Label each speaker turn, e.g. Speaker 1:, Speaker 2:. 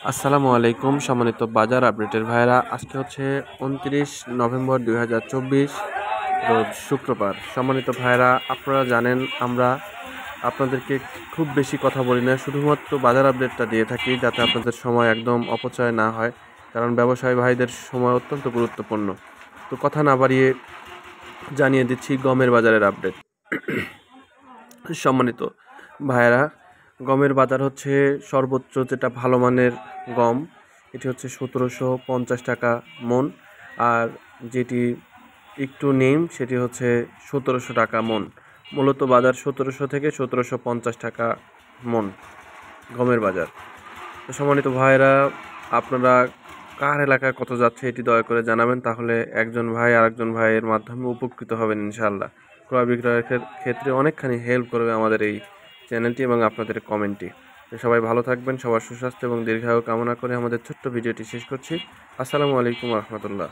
Speaker 1: আসসালামু আলাইকুম সম্মানিত বাজার আপডেটের ভাইরা। আজকে হচ্ছে 29 নভেম্বর 2024 রোজ শুক্রবার। সম্মানিত ভাইরা, আপনারা জানেন আমরা আপনাদেরকে খুব বেশি কথা বলি না, শুধুমাত্র বাজার আপডেটটা দিয়ে থাকি যাতে আপনাদের সময় একদম অপচয় না হয়, কারণ ব্যবসায়ী ভাইদের সময় অত্যন্ত গুরুত্বপূর্ণ। তো কথা না বাড়িয়ে জানিয়ে দিচ্ছি গমের বাজারের আপডেট। সম্মানিত ভাইয়েরা, গমের বাজার হচ্ছে সর্বোচ্চ যেটা ভালো মানের গম, এটি হচ্ছে 1750 টাকা মন। আর যেটি একটু নিম সেটি হচ্ছে 1700 টাকা মন। মূলত বাজার 1700 থেকে 1750 টাকা মন গমের বাজার। তো সম্মানিত ভাইয়েরা, আপনারা কার এলাকায় কত যাচ্ছে এটি দয়া করে জানাবেন, তাহলে একজন ভাই আরেকজন ভাইয়ের মাধ্যমে উপকৃত হবেন ইনশাআল্লাহ। ক্রয় বিক্রয়ের ক্ষেত্রে অনেকখানি হেল্প করবে আমাদের এই চ্যানেলটি এবং আপনাদের কমেন্টটি। তো সবাই ভালো থাকবেন, সবার সুস্বাস্থ্য এবং দীর্ঘায়ু কামনা করে আমাদের ছোট্ট ভিডিওটি শেষ করছি। আসসালামু আলাইকুম রহমতুল্লাহ।